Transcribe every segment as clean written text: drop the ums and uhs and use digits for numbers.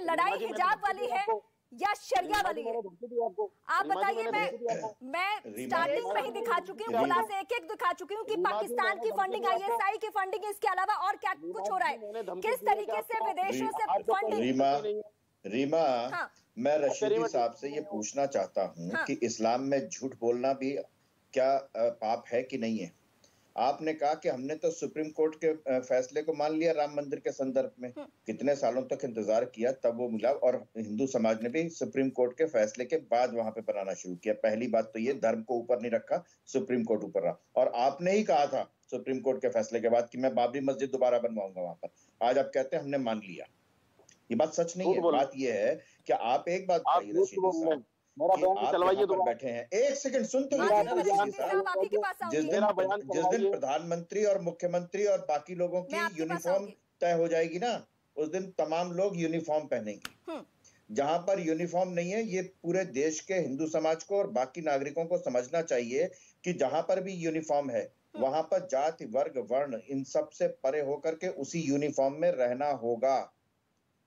लड़ाई हिजाब वाली है या शरिया वाली है? आप बताइए। मैं स्टार्टिंग में ही दिखा चुकी हूँ, खुलासे एक एक दिखा चुकी हूँ कि पाकिस्तान की फंडिंग, ISI की फंडिंग, इसके अलावा और क्या कुछ हो रहा है, किस तरीके से विदेशों से फंडिंग। रीमा, हाँ, मैं रशीदी साहब से ये पूछना चाहता हूँ कि इस्लाम में झूठ बोलना भी क्या पाप है कि नहीं है? आपने कहा कि हमने तो सुप्रीम कोर्ट के फैसले को मान लिया राम मंदिर के संदर्भ में, कितने सालों तक इंतजार किया, तब वो मिला, और हिंदू समाज ने भी सुप्रीम कोर्ट के फैसले के बाद वहां पे बनाना शुरू किया। पहली बात तो ये, धर्म को ऊपर नहीं रखा, सुप्रीम कोर्ट ऊपर रहा। और आपने ही कहा था सुप्रीम कोर्ट के फैसले के बाद कि मैं बाबरी मस्जिद दोबारा बनवाऊंगा वहां पर। आज आप कहते हैं हमने मान लिया। ये बात सच नहीं है। बात ये है कि आप एक बात बताइए रशीदी साहब, आप यहाँ पर बैठे हैं, एक सेकंड सुन तो जिस दिन प्रधानमंत्री और मुख्यमंत्री और बाकी लोगों की यूनिफॉर्म तय हो जाएगी ना, उस दिन तमाम लोग यूनिफॉर्म पहनेंगे। जहां पर यूनिफॉर्म नहीं है, ये पूरे देश के हिंदू समाज को और बाकी नागरिकों को समझना चाहिए कि जहां पर भी यूनिफॉर्म है वहां पर जाति, वर्ग, वर्ण इन सब से परे होकर के उसी यूनिफॉर्म में रहना होगा।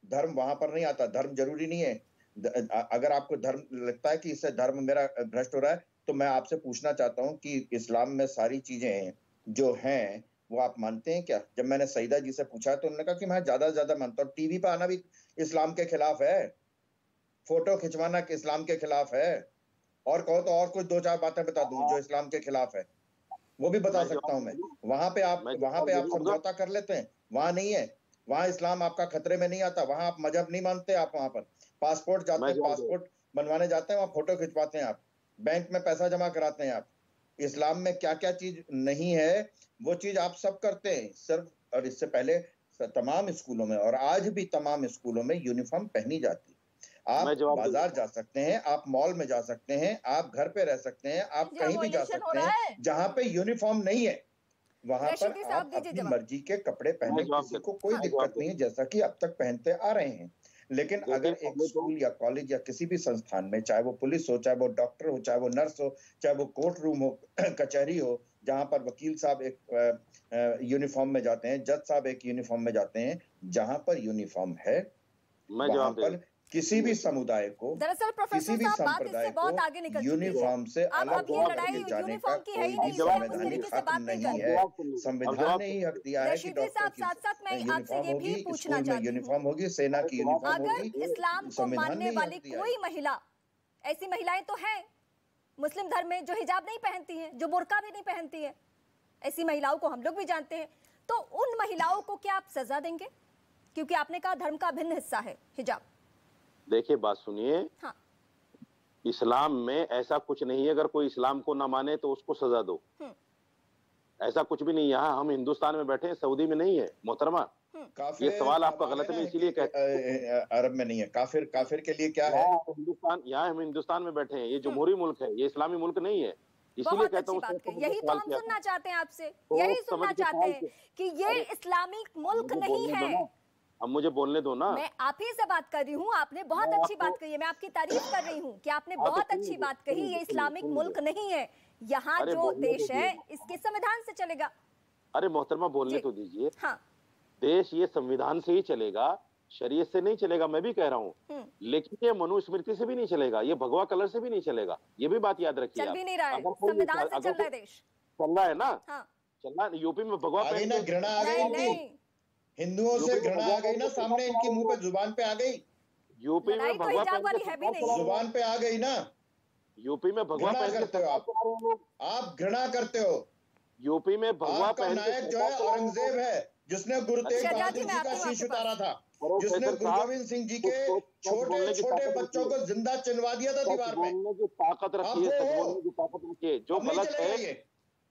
धर्म वहां पर नहीं आता। धर्म जरूरी नहीं है। अगर आपको धर्म लगता है कि इससे धर्म मेरा भ्रष्ट हो रहा है, तो मैं आपसे पूछना चाहता हूं कि इस्लाम में सारी चीजें जो हैं वो आप मानते हैं क्या? जब मैंने सईदा जी से पूछा तो उन्होंने कहा कि मैं ज्यादा से ज्यादा मानता हूं। टीवी पर आना भी इस्लाम के खिलाफ है, फोटो खिंचवाना इस्लाम के खिलाफ है, और कहो तो और कुछ दो चार बातें बता दूं जो इस्लाम के खिलाफ है, वो भी बता सकता हूं मैं। वहां पे आप समझौता कर लेते हैं, वहां नहीं है। वहां इस्लाम आपका खतरे में नहीं आता। वहां आप मजहब नहीं मानते। आप वहां पर पासपोर्ट पासपोर्ट बनवाने जाते हैं, वहां फोटो खिंचवाते हैं, आप बैंक में पैसा जमा कराते हैं। आप इस्लाम में क्या क्या चीज नहीं है वो चीज आप सब करते हैं सिर्फ। और इससे पहले तमाम स्कूलों में और आज भी तमाम स्कूलों में यूनिफॉर्म पहनी जाती है। आप बाजार जा सकते हैं, आप मॉल में जा सकते हैं, आप घर पे रह सकते हैं, आप कहीं भी जा सकते हैं। जहां पे यूनिफॉर्म नहीं है वहां पर आप अपनी मर्जी के कपड़े पहने, किसी को कोई दिक्कत नहीं है, जैसा कि अब तक पहनते आ रहे हैं। लेकिन अगर एक स्कूल या कॉलेज या किसी भी संस्थान में, चाहे वो पुलिस हो, चाहे वो डॉक्टर हो, चाहे वो नर्स हो, चाहे वो कोर्ट रूम हो, कचहरी हो, जहां पर वकील साहब एक यूनिफॉर्म में जाते हैं, जज साहब एक यूनिफॉर्म में जाते हैं, जहां पर यूनिफॉर्म है वहां पर किसी भी समुदाय को, दरअसल किसी भी संप्रदाय को यूनिफॉर्म से अलग होकर के जाने का कोई भी संवैधानिक हक नहीं है। संविधान ने ही हक दिया है कि डॉक्टर की यूनिफॉर्म होगी, स्कूल में यूनिफॉर्म होगी, सेना की यूनिफॉर्म होगी। इस्लाम को मानने वाली कोई महिला, ऐसी महिलाएं तो हैं मुस्लिम धर्म में जो हिजाब नहीं पहनती हैं, जो बुर्का भी नहीं पहनती हैं, ऐसी महिलाओं को हम लोग भी जानते हैं। तो उन महिलाओं को क्या आप सजा देंगे? क्योंकि आपने कहा धर्म का अभिन्न हिस्सा है हिजाब। देखिए, बात सुनिए। हाँ। इस्लाम में ऐसा कुछ नहीं है, अगर कोई इस्लाम को ना माने तो उसको सजा दो, ऐसा कुछ भी नहीं। यहाँ हम हिंदुस्तान में बैठे हैं, सऊदी में नहीं है मोहतरमा। ये सवाल आपका गलत है, इसीलिए कहते हैं अरब में नहीं है। काफिर के लिए क्या है? हिंदुस्तान, यहाँ हम हिंदुस्तान में बैठे हैं, ये जमहूरी मुल्क है, ये इस्लामी मुल्क नहीं है। इसीलिए कहता हूँ, यही तो हम सुनना चाहते हैं आपसे, यही सुनना चाहते हैं कि ये इस्लामिक मुल्क नहीं है। अब मुझे बोलने दो ना। मैं आप ही से बात कर रही हूँ, आपने बहुत अच्छी बात कही है, मैं आपकी तारीफ कर रही हूँ कि आपने बहुत अच्छी बात कही। ये इस्लामिक मुल्क नहीं है, यहाँ जो देश है इसके संविधान से चलेगा। अरे मोहतरमा, बोलने तो दीजिए। हाँ। देश ये संविधान से ही चलेगा, शरीयत से नहीं चलेगा, मैं भी कह रहा हूँ। लेकिन ये मनुस्मृति से भी नहीं चलेगा, ये भगवा कलर से भी नहीं चलेगा। ये भी बात याद रखिए। चल भी नहीं रहा है, संविधान से चल रहा है देश। चल रहा है ना? चल रहा है। यूपी में भगवा घृणा आ गई, हिंदुओं से घृणा आ गई ना, सामने इनके मुंह पे जुबान पे आ गई। यूपी में भगवा जुबान पे आ गई ना। यूपी में भगवा करते हो आप घृणा करते हो। यूपी में भगवा नायक जो है औरंगजेब है, जिसने गुरु तेग बहादुर जी का शीश उतारा था, जिसने गुरु गोविंद सिंह जी के छोटे छोटे बच्चों को जिंदा चिनवा दिया था दीवार में। जो ताकत रखी है, जो ताकत रखी है, जो गलत है,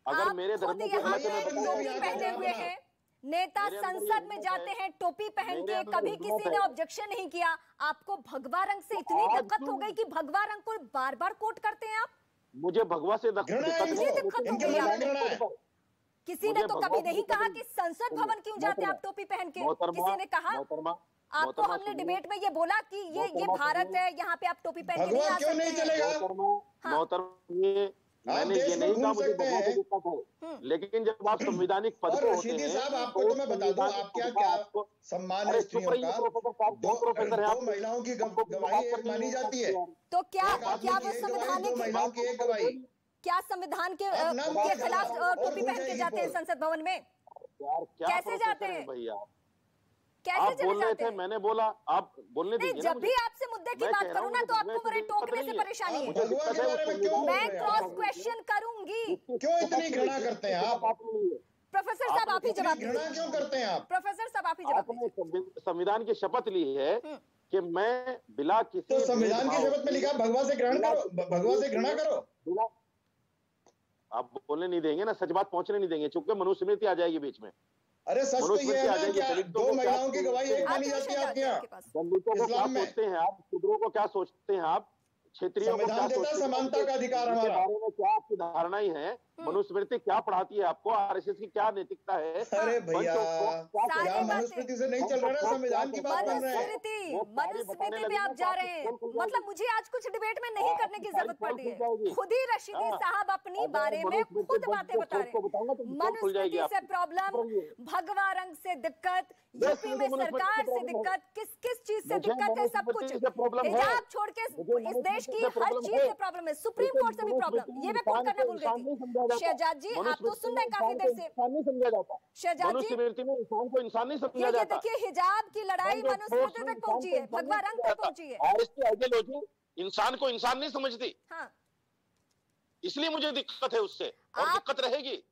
अगर मेरे धर्म के नेता संसद में जाते हैं टोपी पहन के, कभी किसी ने ऑब्जेक्शन नहीं किया। आपको भगवा रंग से इतनी दिक्कत हो गई कि भगवा रंग को बार बार कोट करते हैं आप। मुझे भगवा से दिक्कत हो गई। किसी ने तो कभी नहीं कहा कि संसद भवन क्यों जाते हैं आप टोपी पहन के। किसी ने कहा, आपको हमने डिबेट में ये बोला कि ये भारत है, यहाँ पे आप टोपी पहन के नहीं आ सकते। मोहतरमा, मैंने ये नहीं कहा मुझे धर्मों की दिक्कत है, लेकिन जब आप संवैधानिक पद पे होते हैं साहब, आपको तो मैं बता दूं, आप क्या सम्मान है स्त्रियों का, दो महिलाओं की गवाही एक मानी जाती है। तो क्या वो संवैधानिक महिलाओं की एक गवाही, क्या संविधान के खिलाफ टोपी पहन के जाते हैं संसद भवन में? कैसे जाते हैं भैया? कैसे आप बोल रहे जाते थे, हैं? मैंने बोला आप बोलने दीजिए। जब भी आपसे मुद्दे की बात करूं ना, तो आपको मेरे टोकने से परेशानी है। मैं क्रॉस क्वेश्चन करूंगी। क्यों इतनी घृणा करते हैं आप? प्रोफेसर साहब आप ही जवाब दीजिए। घृणा क्यों करते हैं आप? प्रोफेसर साहब आप ही जवाब दीजिए। आपने संविधान की शपथ ली है कि मैं बिला किसी, तो संविधान की शपथ में लिखा भगवा से ग्रहण करो, भगवा से घृणा करो। आप बोलने नहीं देंगे ना, सच बात पहुंचने नहीं देंगे, चूंकि मनुस्मृति आ जाएगी बीच में। अरे सच तो ये है ना, क्या दो महिलाओं की गवाही एक मानी जाती है आपके यहाँ? दलितों को क्या सोचते हैं आप? शूद्रों को क्या सोचते हैं आप? क्षेत्रीयों को क्या सोचते हैं? समानता का अधिकार हमारा बारे में क्या आपकी धारणाएं हैं? मनुस्मृति क्या पढ़ाती है आपको? आरएसएस की क्या नैतिकता है? अरे भैया, क्या मनुस्मृति से नहीं चल रहा है? संविधान की बात कर रहे हैं। मनुस्मृति पे आप जा रहे हैं। मतलब मुझे आज कुछ डिबेट में नहीं करने की जरूरत पड़ रही है। खुद ही रशीदी साहब अपनी बारे में खुद बातें बता रहे हैं। मनुस्मृति से प्रॉब्लम, भगवा रंग से दिक्कत, यूपी में सरकार से दिक्कत, किस किस चीज से दिक्कत है, सब कुछ। हिजाब छोड़ के इस देश की हर चीज से प्रॉब्लम है, सुप्रीम कोर्ट से भी प्रॉब्लम। ये मैं कोट करना भूल गई थी। शहजाद जी आप तो सुन रहे हैं काफी देर से। शहजाद जी, इंसान को इंसान नहीं समझा जाता। देखिए हिजाब की लड़ाई मनुस्मृति तक पहुंची है, भगवा रंग तक पहुंची है। और इसकी आइडियोलॉजी इंसान को इंसान नहीं समझती। हाँ, इसलिए मुझे दिक्कत है उससे, और दिक्कत रहेगी।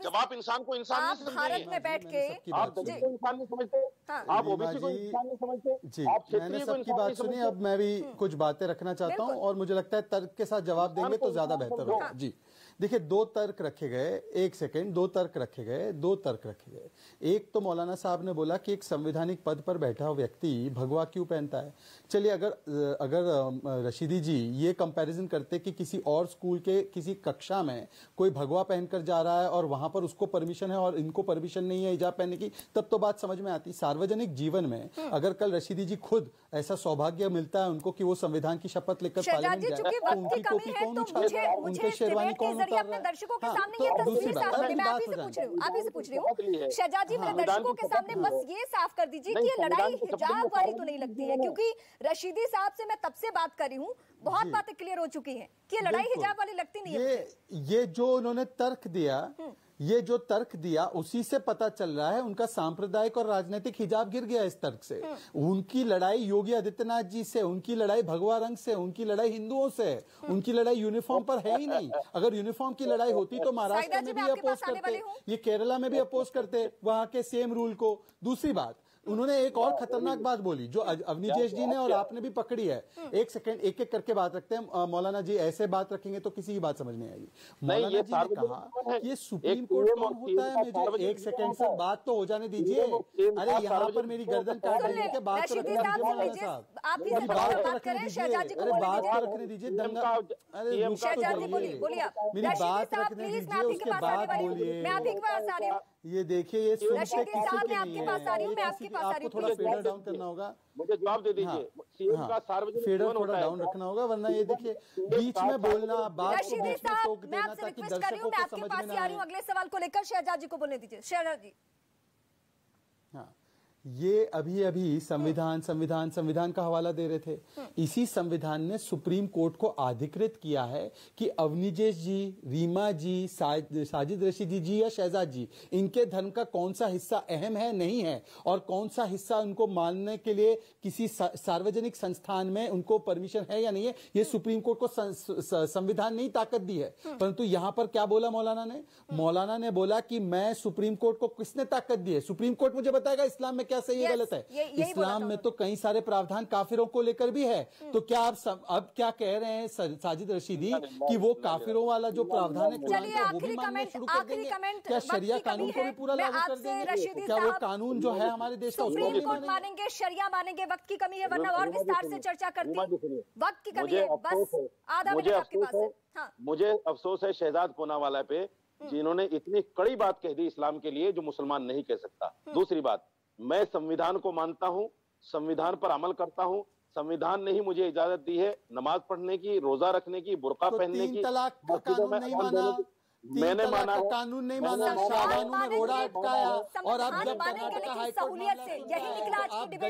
जब आप इंसान को इंसान नहीं समझेंगे, भारत में बैठ के आप दलित को इंसान नहीं समझते, आप ओबीसी को इंसान नहीं समझते जी। आप मैंने सबकी बात सुनी, अब मैं भी कुछ बातें रखना चाहता हूं, और मुझे लगता है तर्क के साथ जवाब देंगे तो ज्यादा बेहतर होगा। जी देखिए, दो तर्क रखे गए, एक सेकंड, दो तर्क रखे गए। एक तो मौलाना साहब ने बोला कि एक संवैधानिक पद पर बैठा हुआ व्यक्ति भगवा क्यों पहनता है। चलिए, अगर रशीदी जी ये कंपैरिजन करते कि किसी और स्कूल के किसी कक्षा में कोई भगवा पहनकर जा रहा है और वहां पर उसको परमिशन है और इनको परमिशन नहीं है हिजाब पहनने की, तब तो बात समझ में आती। सार्वजनिक जीवन में अगर कल रशीदी जी खुद ऐसा सौभाग्य मिलता है उनको कि वो संविधान की शपथ लेकर पार्लियामेंट जाए, तो उनकी टोपी कौन उछालेगा, उनके शेरवानी कौन उतार रहा है? अपने दर्शकों के सामने ये तस्वीर साफ कर दी। मैं आप ही से पूछ रही हूँ शहजाद जी, मेरे दर्शकों के सामने बस ये साफ कर दीजिए कि ये लड़ाई हिजाब वाली तो नहीं लगती है, क्योंकि रशीदी साहब से मैं तब से बात कर रही हूँ, बहुत बातें क्लियर हो चुकी हैं कि ये लड़ाई हिजाब वाली लगती नहीं है। ये जो उन्होंने तर्क दिया उसी से पता चल रहा है उनका सांप्रदायिक और राजनीतिक हिजाब गिर गया इस तर्क से। उनकी लड़ाई योगी आदित्यनाथ जी से, उनकी लड़ाई भगवा रंग से, उनकी लड़ाई हिंदुओं से, उनकी लड़ाई यूनिफॉर्म पर है ही नहीं। अगर यूनिफॉर्म की लड़ाई होती तो महाराष्ट्र में भी अपोज करते, ये केरला में भी अपोज करते वहां के सेम रूल को। दूसरी बात, उन्होंने एक और खतरनाक बात बोली जो अवनीजेश जी ने और आपने भी पकड़ी है। एक सेकंड, एक एक करके बात रखते हैं। मौलाना जी ऐसे बात रखेंगे तो किसी की बात समझ नहीं आएगी। मौलाना जी ने कहा कि ये सुप्रीम कोर्ट कौन होता है? मुझे एक सेकंड सर बात तो हो जाने दीजिए। अरे यहाँ पर मेरी गर्दन काट देने के बात तो रखने दीजिए मौलाना साहब, मेरी बात तो रखने दीजिए। अरे बात तो रखने दीजिए, दंगा, अरे मेरी बात रखने दीजिए, उसके बाद बोलिए। ये देखिए, ये रशीदी साहब मैं आपके पास आ रही हूँ, मैं आपके पास आ रही हूँ, थोड़ा फेडर डाउन करना होगा, मुझे जवाब दे दीजिए। सीएम का सार्वजनिक फेडर थोड़ा डाउन रखना होगा, वरना ये देखिए बीच में बोलना, बात को रशीदी बीच में साहब टोक मैं देना आपसे ताकि रिक्वेस्ट कर रही हूँ, दर्शकों मैं को आपके समझ पास में ही आ ना रही हूँ अगले सवाल को लेकर। शहजाद जी को बोलने दीजिए। शहजाद जी, हाँ, ये अभी संविधान का हवाला दे रहे थे। इसी संविधान ने सुप्रीम कोर्ट को अधिकृत किया है कि अवनीजेश जी, रीमा जी, साजिद रशीदी जी या शहजाद जी, इनके धर्म का कौन सा हिस्सा अहम है, नहीं है, और कौन सा हिस्सा उनको मानने के लिए किसी सार्वजनिक संस्थान में उनको परमिशन है या नहीं है। ये सुप्रीम कोर्ट को संविधान ने ही ताकत दी है। परंतु यहां पर क्या बोला मौलाना ने बोला कि मैं सुप्रीम कोर्ट को किसने ताकत दी है? सुप्रीम कोर्ट मुझे बताएगा इस्लाम में क्या सही है, गलत है। इस्लाम में तो कई सारे प्रावधान काफिरों को लेकर भी है। तो क्या आप अब क्या कह रहे हैं साजिद रशीदी कि वो काफिरों वाला जो प्रावधान है कुरान का वो भी मानना शुरू कर देंगे? क्या शरिया कानून को भी पूरा लागू कर देंगे? क्या वो कानून जो है हमारे देश का उसको भी मानेंगे? शरिया मानेंगे? वक्त की कमी है, वरना और विस्तार से चर्चा करती। वक्त की कमी है, बस आधा मिनट आपके पास है। मुझे अफसोस है शहजाद पूनावाला पे, जिन्होंने इतनी कड़ी बात कह दी इस्लाम के लिए जो मुसलमान नहीं कह सकता। दूसरी बात, मैं संविधान को मानता हूं, संविधान पर अमल करता हूं, संविधान ने ही मुझे इजाजत दी है नमाज पढ़ने की, रोजा रखने की, बुर्का पहनने की। 3 तलाक का कानून नहीं माना, मैंने माना है, कानून नहीं माना, शाहबानों में रोड़ा अटकाया, और अब जब मानेंगे लेकिन सहूलियत से, यही निकला आज की डिबेट।